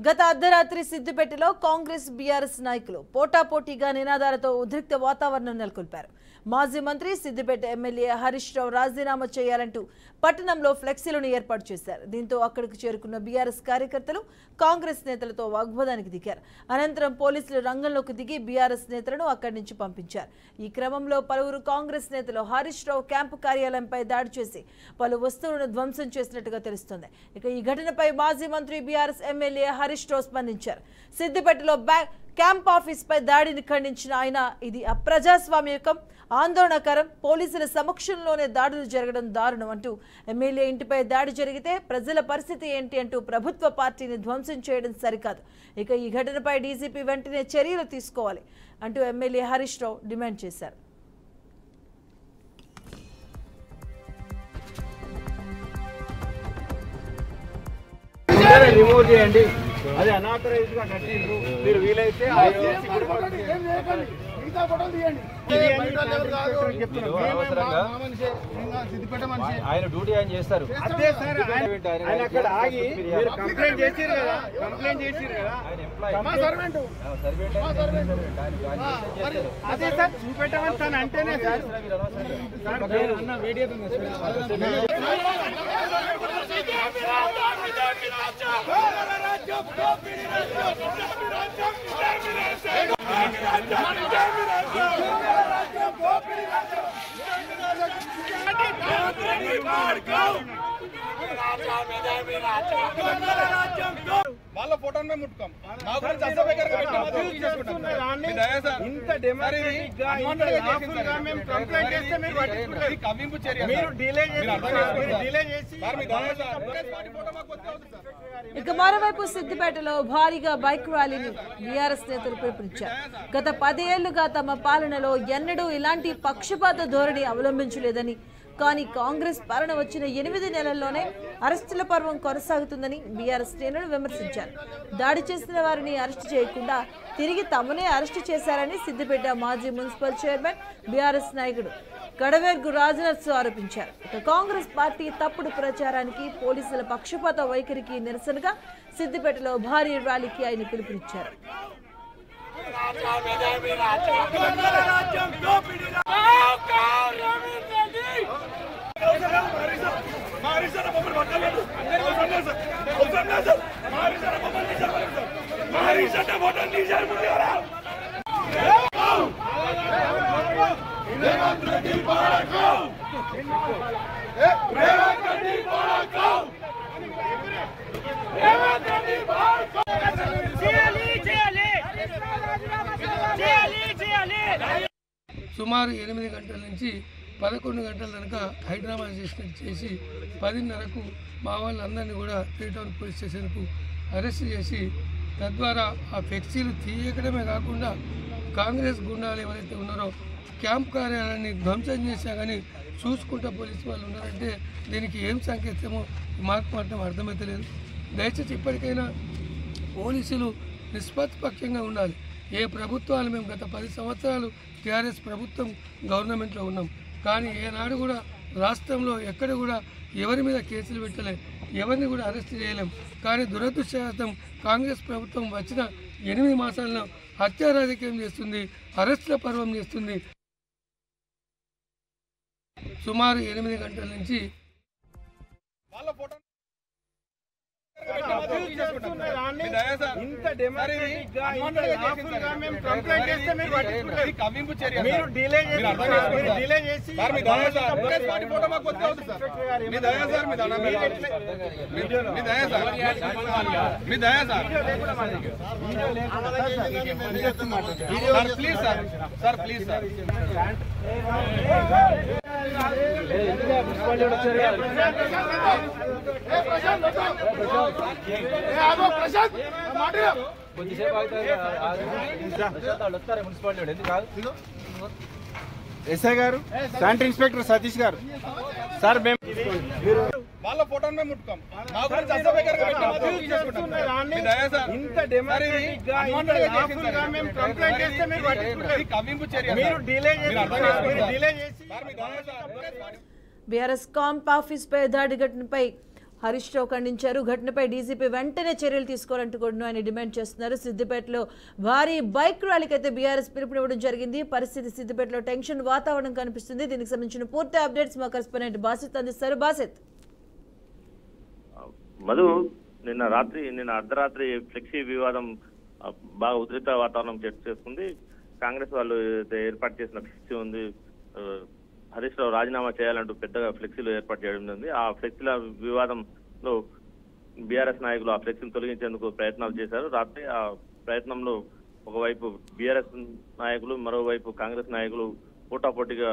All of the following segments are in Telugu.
గత అర్ధరాత్రి సిద్దిపేటలో కాంగ్రెస్ బీఆర్ఎస్ నాయకులు పోటాపోటీగా నినాదాలతో ఉద్రిక్త వాతావరణం నెలకొల్పారు. మాజీ మంత్రి సిద్దిపేట ఎమ్మెల్యే హరీష్ రావు రాజీనామా చేయాలంటూ పట్టణంలో ఫ్లెక్సీలను ఏర్పాటు చేశారు. దీంతో అక్కడికి చేరుకున్న బీఆర్ఎస్ కార్యకర్తలు కాంగ్రెస్ నేతలతో వాగ్వాదానికి దిగారు. అనంతరం పోలీసులు రంగంలోకి దిగి బీఆర్ఎస్ నేతలను అక్కడి నుంచి పంపించారు. ఈ క్రమంలో పలువురు కాంగ్రెస్ నేతలు హరీష్ రావు క్యాంపు కార్యాలయంపై దాడి చేసి పలు వస్తువులను ధ్వంసం చేసినట్టుగా తెలుస్తోంది. ఇక ఈ ఘటనపై మాజీ మంత్రి బీఆర్ఎస్ ఎమ్మెల్యే హరీష్ రావు స్పందించారు. సిద్దిపేటలో క్యాంప్ ఆఫీస్ పై దాడిని ఖండించిన ఆయన ఇది అప్రజాస్వామ్యకం, ఆందోళనకరం, పోలీసుల సమక్షంలోనే దాడులు జరగడం దారుణం అంటూ ఎమ్మెల్యే ఇంటిపై దాడి జరిగితే ప్రజల పరిస్థితి ఏంటి అంటూ ప్రభుత్వ పార్టీని ధ్వంసం చేయడం సరికాదు. ఇక ఈ ఘటనపై డీజీపీ వెంటనే చర్యలు తీసుకోవాలి అంటూ ఎమ్మెల్యే హరీష్ రావు డిమాండ్ చేశారు. రిమూవ్ చేయండి. అది అనాథరైజ్ గా కట్టిండ్రు. మీరు వీలైతే ఆయన డ్యూటీ ఆయన చేస్తారు. ఆయన అక్కడ ఆగి కంప్లైంట్ చేసిరు కదా, అదే సార్ చూపెట్టమని తను అంటేనే సార్ అన్న వీడియో వాళ్ళ ఫోటోని మేము ముట్టుకోం. ఇంత డెమోక్రటిక్ గా మేము కంప్లైంట్ చేస్తే మీరు కవ్వింపు చర్య, మీరు డిలే చేసి. ఇక మరోవైపు సిద్దిపేటలో భారీగా బైక్ ర్యాలీని బీఆర్ఎస్ నేతలు పిలుపునిచ్చారు. గత 10 ఏళ్లుగా తమ పాలనలో ఎన్నడూ ఇలాంటి పక్షపాత ధోరణి అవలంబించలేదని, కానీ కాంగ్రెస్ పాలన వచ్చిన 8 నెలల్లోనే అరెస్టుల పర్వం కొనసాగుతుందని బీఆర్ఎస్ శ్రేణులు విమర్శించారు. దాడి చేసిన వారిని అరెస్టు చేయకుండా తిరిగి తమనే అరెస్టు చేశారని సిద్దిపేట మాజీ మున్సిపల్ చైర్మన్ బీఆర్ఎస్ నాయకుడు కడవేర్గు రాజనాథ్ ఆరోపించారు. ఇక కాంగ్రెస్ పార్టీ తప్పుడు ప్రచారానికి, పోలీసుల పక్షపాత వైఖరికి నిరసనగా సిద్దిపేటలో భారీ ర్యాలీకి ఆయన పిలుపునిచ్చారు. సుమారు 8 గంటల నుంచి 11 గంటల దాకా హైదరాబాద్ చేసి 10:30కు మా వాళ్ళందరినీ కూడా త్రీటౌన్ పోలీస్ స్టేషన్కు అరెస్ట్ చేసి తద్వారా ఆ ఫ్లెక్సీలు తీయకడమే కాకుండా కాంగ్రెస్ గుండాలు ఎవరైతే ఉన్నారో క్యాంప్ కార్యాలయాన్ని ధ్వంసం చేశా కానీ చూసుకుంటా పోలీసు వాళ్ళు ఉన్నారంటే దీనికి ఏం సంకేతమో మాకు మాత్రం అర్థమవుతలేదు. దయచేసి ఇప్పటికైనా పోలీసులు నిష్పక్షంగా ఉండాలి. ఏ ప్రభుత్వాలు మేము గత 10 సంవత్సరాలు టీఆర్ఎస్ ప్రభుత్వం గవర్నమెంట్లో ఉన్నాం, కానీ ఏనాడు కూడా రాష్ట్రంలో ఎక్కడ కూడా ఎవరి మీద కేసులు పెట్టలేం, ఎవరిని కూడా అరెస్ట్ చేయలేం. కానీ దురదృష్టవశాతం కాంగ్రెస్ ప్రభుత్వం వచ్చిన 8 మాసాల్లో హత్యా రాజకీయం చేస్తుంది, అరెస్టుల పర్వం చేస్తుంది. సుమారు 8 గంటల నుంచి ఇంత డెమోక్రటిక్ గా మేము కంప్లైంట్ చేస్తే మీరు కవ్వింపు చర్య, మీరు డిలే చేసి. Please sir, please sir. SI గారు, శానిటరీ ఇన్స్పెక్టర్ సతీష్ గారు, సార్ మేము వాళ్ళ ఫోటోని మేము ముట్టుకోం. ఇంత డెమోక్రటిక్ గా మేము కంప్లైంట్ చేస్తే మీరు కవ్వింపు చర్య, మీరు డిలే చేసి. బీఆర్ఎస్ క్యాంప్ ఆఫీస్ పై దాడి ఘటనపై హరీష్ రావు ఖండించారు. ఘటనపై డీజీపీ వెంటనే చర్యలు తీసుకోవాలంటూ కూడా ఆయన డిమాండ్ చేస్తున్నారు. సిద్దిపేటలో భారీ బైక్ ర్యాలీకి అయితే బీఆర్ఎస్ పిలుపునివ్వడం జరిగింది. పరిస్థితి సిద్దిపేటలో టెన్షన్ వాతావరణం కనిపిస్తుంది. దీనికి సంబంధించిన పూర్తి అప్డేట్స్ మా కరెస్పాండెంట్ బాసిత్ అందిస్తారు. బాసిత్, మధు, నిన్న అర్ధరాత్రి ఫ్లెక్సీ వివాదం బాగా ఉద్రిక్త వాతావరణం చేసుకుంది. కాంగ్రెస్ వాళ్ళు ఏర్పాటు చేసిన ఫ్లెక్సీ ఉంది, హరీష్ రావు రాజీనామా చేయాలంటూ పెద్దగా ఫ్లెక్సీలు ఏర్పాటు చేయడం జరిగింది. ఆ ఫ్లెక్సీల వివాదంలో బీఆర్ఎస్ నాయకులు ఆ ఫ్లెక్సీని తొలగించేందుకు ప్రయత్నాలు చేశారు. రాత్రి ఆ ప్రయత్నంలో ఒకవైపు బీఆర్ఎస్ నాయకులు, మరోవైపు కాంగ్రెస్ నాయకులు పోటాపోటీగా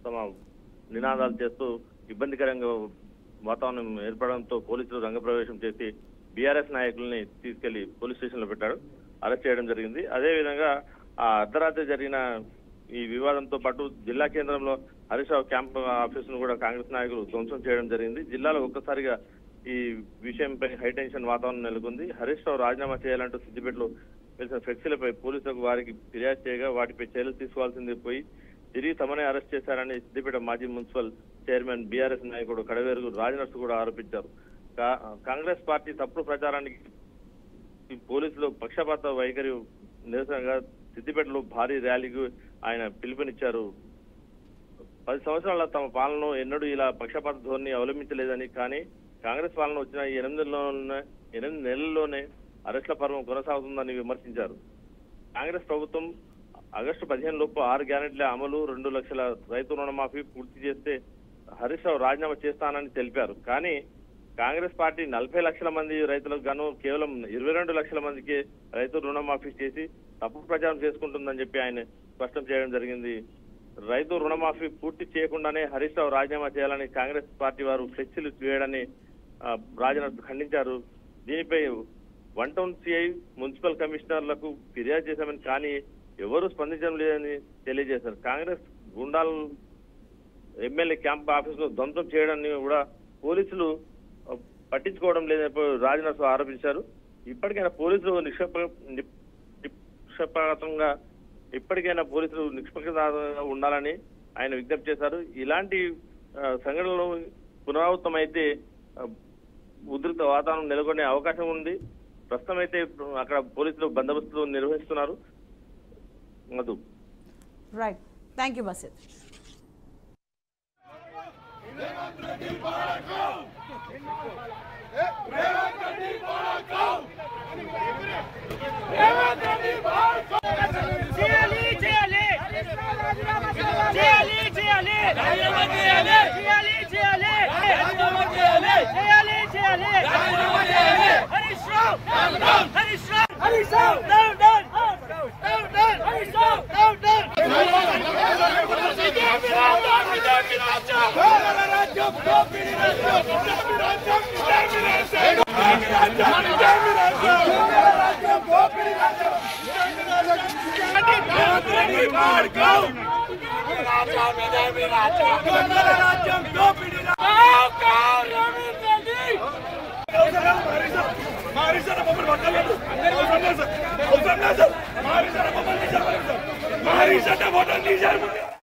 తమ నినాదాలు చేస్తూ ఇబ్బందికరంగా వాతావరణం ఏర్పడడంతో పోలీసులు రంగప్రవేశం చేసి బీఆర్ఎస్ నాయకుల్ని తీసుకెళ్లి పోలీస్ స్టేషన్ లో పెట్టారు, అరెస్ట్ చేయడం జరిగింది. అదేవిధంగా ఆ అర్ధరాత్రి జరిగిన ఈ వివాదంతో పాటు జిల్లా కేంద్రంలో హరీష్ రావు క్యాంప్ ఆఫీసును కూడా కాంగ్రెస్ నాయకులు ధ్వంసం చేయడం జరిగింది. జిల్లాలో ఒక్కసారిగా ఈ విషయంపై హైటెన్షన్ వాతావరణం నెలకొంది. హరీష్ రావు రాజీనామా చేయాలంటూ సిద్దిపేటలో వెలిసిన ఫ్లెక్సీలపై పోలీసులకు వారికి ఫిర్యాదు చేయగా వాటిపై చర్యలు తీసుకోవాల్సింది పోయి తిరిగి తమనే అరెస్ట్ చేశారని సిద్దిపేట మాజీ మున్సిపల్ చైర్మన్ బీఆర్ఎస్ నాయకుడు కడవేరుగు రాజనర్సు కూడా ఆరోపించారు. కాంగ్రెస్ పార్టీ తప్పుడు ప్రచారానికి పోలీసులు పక్షపాత వైఖరి నిరసనగా సిద్దిపేటలో భారీ ర్యాలీకి ఆయన పిలుపునిచ్చారు. 10 సంవత్సరాల తమ పాలన ఎన్నడూ ఇలా పక్షపాత ధోరణి అవలంబించలేదని, కానీ కాంగ్రెస్ పాలన వచ్చిన 8 నెలల్లోనే అరెస్టుల పర్వం కొనసాగుతుందని విమర్శించారు. కాంగ్రెస్ ప్రభుత్వం ఆగస్టు 15 లోపు 6 గ్యారెంటీల అమలు, 2 లక్షల రైతు రుణమాఫీ పూర్తి చేస్తే హరీష్ రావు రాజీనామా చేస్తానని తెలిపారు. కానీ కాంగ్రెస్ పార్టీ 40 లక్షల మంది రైతులకు గాను కేవలం 22 లక్షల మందికి రైతు రుణమాఫీ చేసి తప్పుడు ప్రచారం చేసుకుంటుందని చెప్పి ఆయన స్పష్టం చేయడం జరిగింది. రైతు రుణమాఫీ పూర్తి చేయకుండానే హరీష్ రావు రాజీనామా చేయాలని కాంగ్రెస్ పార్టీ వారు ఫ్లెక్సీలు వేయడాన్ని రాజనర్సు ఖండించారు. దీనిపై 1 టౌన్ సిఐ, మున్సిపల్ కమిషనర్లకు ఫిర్యాదు చేశామని, కానీ ఎవరూ స్పందించడం లేదని తెలియజేశారు. కాంగ్రెస్ గుండాలు ఎమ్మెల్యే క్యాంప్ ఆఫీసులో ధ్వంసం చేయడాన్ని కూడా పోలీసులు పట్టించుకోవడం లేదని రాజనర్సు ఆరోపించారు. ఇప్పటికైనా పోలీసులు నిష్పక్షపాతంగా ఉండాలని ఆయన విజ్ఞప్తి చేశారు. ఇలాంటి సంఘటనలు పునరావృతమైతే ఉధృత వాతావరణం నెలకొనే అవకాశం ఉంది. ప్రస్తుతం అయితే అక్కడ పోలీసులు బందోబస్తు నిర్వహిస్తున్నారు. Madhu, right, thank you Basit. రాజ్యం